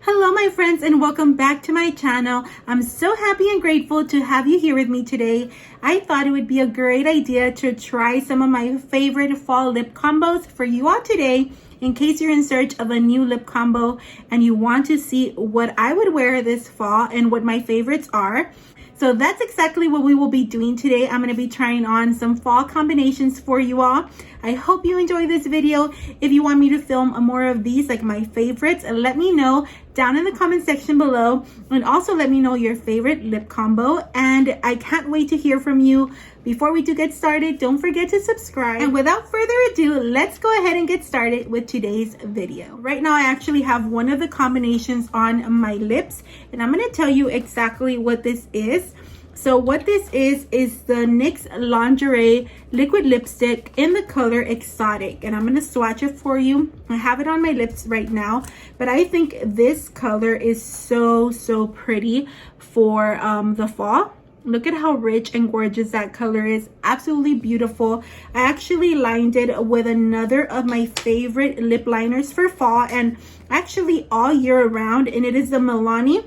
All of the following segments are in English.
Hello my friends and welcome back to my channel. I'm so happy and grateful to have you here with me today. I thought it would be a great idea to try some of my favorite fall lip combos for you all today. In case you're in search of a new lip combo and you want to see what I would wear this fall and what my favorites are. So that's exactly what we will be doing today. I'm going to be trying on some fall combinations for you all. I hope you enjoy this video. If you want me to film more of these, like my favorites, let me know down in the comment section below. And also let me know your favorite lip combo. And I can't wait to hear from you. Before we do get started, don't forget to subscribe. And without further ado, let's go ahead and get started with today's video. Right now, I actually have one of the combinations on my lips. And I'm going to tell you exactly what this is. So what this is the NYX Lingerie liquid lipstick in the color Exotic, and I'm going to swatch it for you. I have it on my lips right now, but I think this color is so pretty for the fall. Look at how rich and gorgeous that color is. Absolutely beautiful. I actually lined it with another of my favorite lip liners for fall and actually all year round, and it is the MILANE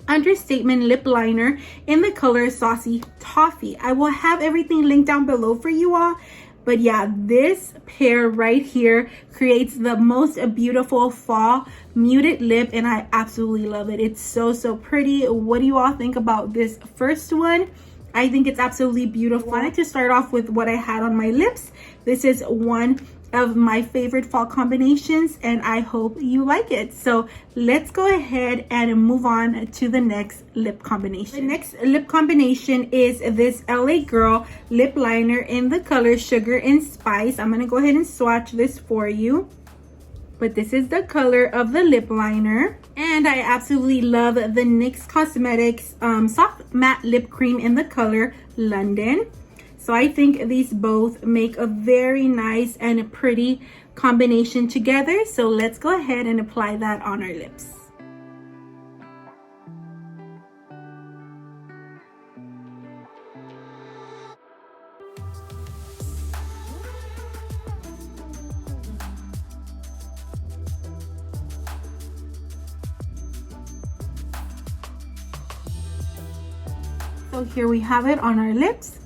Understatement lip liner in the color Saucy Toffee. I will have everything linked down below for you all. But yeah, this pair right here creates the most beautiful fall muted lip, and I absolutely love it. It's so pretty. What do you all think about this first one? I think it's absolutely beautiful. I wanted to start off with what I had on my lips. This is one of my favorite fall combinations, and I hope you like it. So let's go ahead and move on to the next lip combination. The next lip combination is this LA Girl lip liner in the color Sugar and Spice. I'm gonna go ahead and swatch this for you. But this is the color of the lip liner, and I absolutely love the NYX Cosmetics soft matte lip cream in the color London. So I think these both make a very nice and a pretty combination together. So let's go ahead and apply that on our lips. So here we have it on our lips.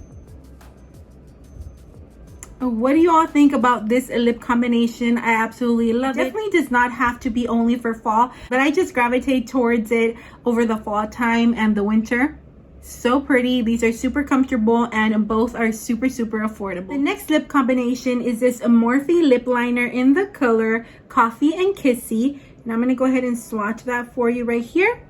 What do you all think about this lip combination? I absolutely love it. Definitely does not have to be only for fall, but I just gravitate towards it over the fall time and the winter. So pretty. These are super comfortable and both are super affordable. The next lip combination is this Morphe lip liner in the color Coffee and Kissy, and I'm going to go ahead and swatch that for you right here.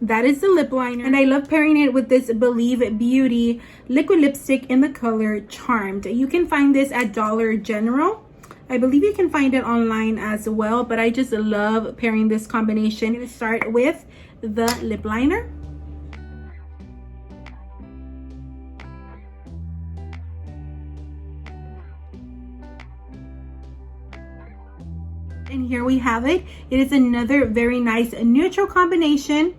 That is the lip liner, and I love pairing it with this Believe Beauty liquid lipstick in the color Charmed. You can find this at Dollar General. I believe you can find it online as well, but I just love pairing this combination. I'm going to start with the lip liner. And here we have it. It is another very nice neutral combination.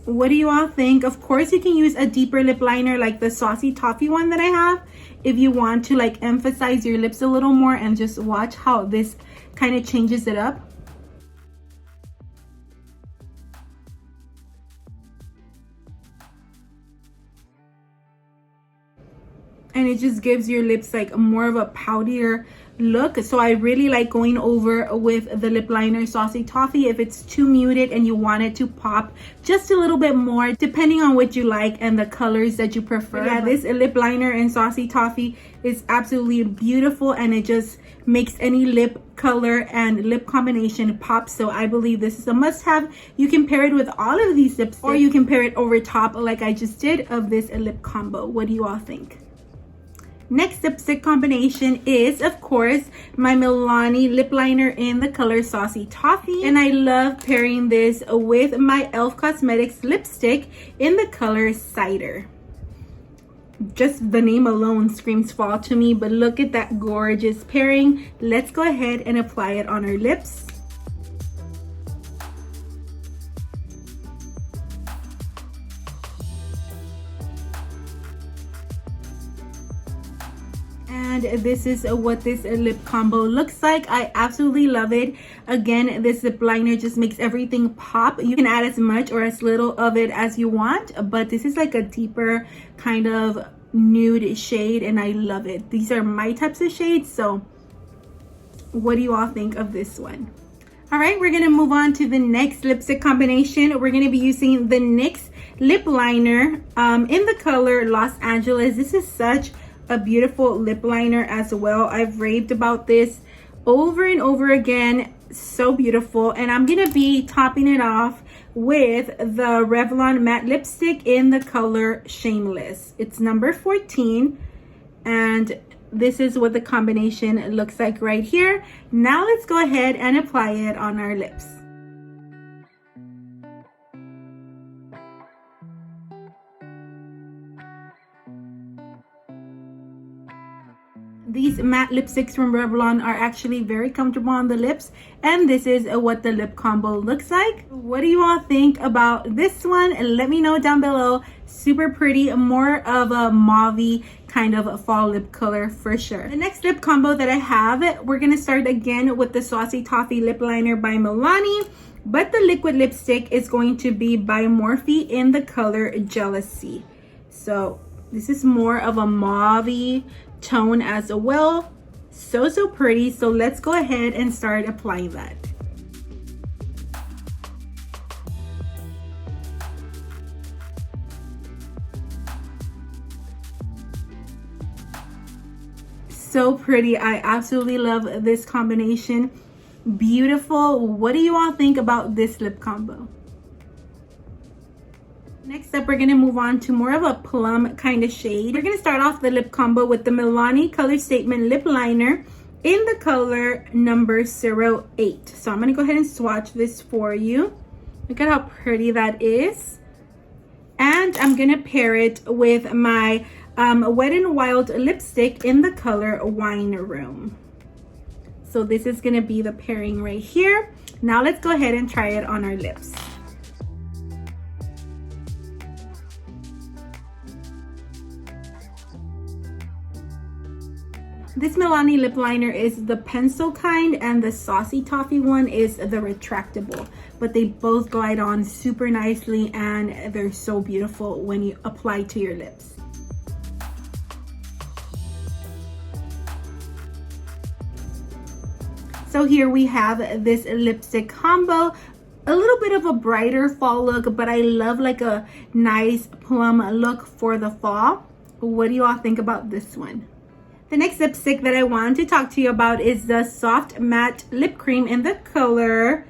What do you all think? Of course, you can use a deeper lip liner like the Saucy Toffee one that I have if you want to like emphasize your lips a little more, and just watch how this kind of changes it up. And it just gives your lips like more of a poutier look. So I really like going over with the lip liner Saucy Toffee if it's too muted and you want it to pop just a little bit more, depending on what you like and the colors that you prefer. Yeah, this lip liner in Saucy Toffee is absolutely beautiful, and it just makes any lip color and lip combination pop. So I believe this is a must-have. You can pair it with all of these lipsticks, or you can pair it over top like I just did of this lip combo. What do you all think? Next lipstick combination is, of course, my MILANE lip liner in the color Saucy Toffee. And I love pairing this with my e.l.f. Cosmetics lipstick in the color Cider. Just the name alone screams fall to me, but look at that gorgeous pairing. Let's go ahead and apply it on our lips. And this is what this lip combo looks like. I absolutely love it. Again, this lip liner just makes everything pop. You can add as much or as little of it as you want, but this is like a deeper kind of nude shade and I love it. These are my types of shades, so what do you all think of this one? All right, we're gonna move on to the next lipstick combination. We're gonna be using the NYX lip liner in the color Los Angeles. This is such a beautiful lip liner as well. I've raved about this over and over again. So beautiful. And I'm gonna be topping it off with the Revlon matte lipstick in the color Shameless. It's number 14 and this is what the combination looks like right here. Now let's go ahead and apply it on our lips. These matte lipsticks from Revlon are actually very comfortable on the lips, and this is what the lip combo looks like. What do you all think about this one? Let me know down below. Super pretty, more of a mauve kind of fall lip color for sure. The next lip combo that I have, we're gonna start again with the Soucy Toffee lip liner by MILANE, but the liquid lipstick is going to be by Morphe in the color Jealousy. So this is more of a mauve tone as well. So pretty. So let's go ahead and start applying that. So pretty. I absolutely love this combination. Beautiful. What do you all think about this lip combo? Next up, we're going to move on to more of a plum kind of shade. We're going to start off the lip combo with the MILANE Color Statement Lip Liner in the color number 08. So I'm going to go ahead and swatch this for you. Look at how pretty that is. And I'm going to pair it with my Wet n Wild lipstick in the color Wine Room. So this is going to be the pairing right here. Now let's go ahead and try it on our lips. This MILANE lip liner is the pencil kind and the Soucy Toffee one is the retractable, but they both glide on super nicely and they're so beautiful when you apply to your lips. So here we have this lipstick combo, a little bit of a brighter fall look, but I love like a nice plum look for the fall. What do you all think about this one? The next lipstick that I want to talk to you about is the Soft Matte Lip Cream in the color,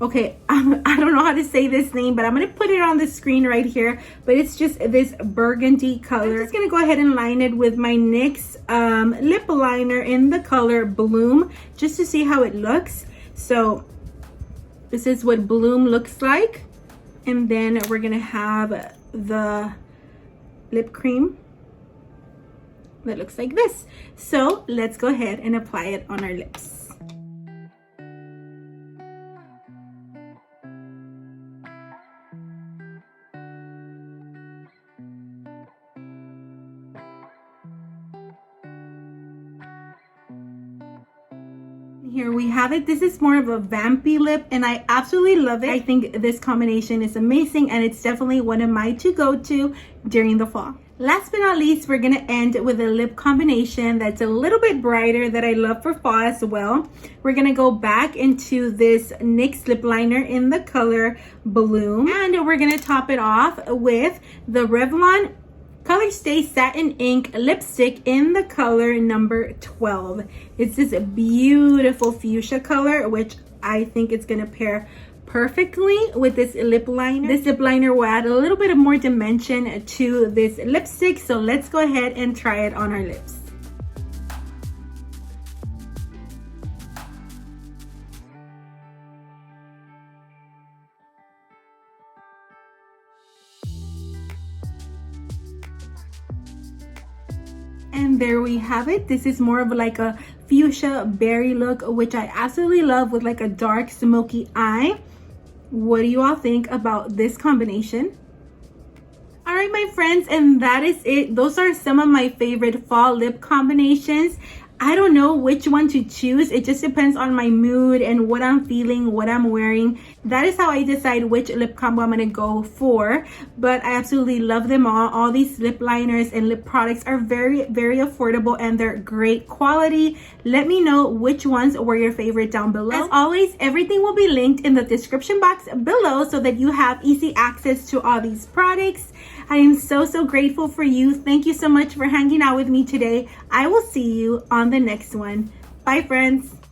okay, I don't know how to say this name, but I'm going to put it on the screen right here, but it's just this burgundy color. I'm just going to go ahead and line it with my NYX lip liner in the color Bloom, just to see how it looks. So this is what Bloom looks like, and then we're going to have the lip cream that looks like this. So let's go ahead and apply it on our lips. Here we have it. This is more of a vampy lip and I absolutely love it. I think this combination is amazing and it's definitely one of my to-go-to during the fall. Last but not least, we're going to end with a lip combination that's a little bit brighter that I love for fall as well. We're going to go back into this NYX lip liner in the color Bloom. And we're going to top it off with the Revlon Color Stay Satin Ink lipstick in the color number 12. It's this beautiful fuchsia color, which I think it's going to pair perfectly with this lip liner. This lip liner will add a little bit of more dimension to this lipstick. So let's go ahead and try it on our lips. And there we have it. This is more of like a fuchsia berry look, which I absolutely love, with like a dark smoky eye. What do you all think about this combination? All right, my friends, and that is it. Those are some of my favorite fall lip combinations. I don't know which one to choose. It just depends on my mood and what I'm feeling, what I'm wearing. That is how I decide which lip combo I'm gonna go for. But I absolutely love them all. All these lip liners and lip products are very, very affordable and they're great quality. Let me know which ones were your favorite down below. As always, everything will be linked in the description box below so that you have easy access to all these products. I am so, so grateful for you. Thank you so much for hanging out with me today. I will see you on the next one. Bye, friends.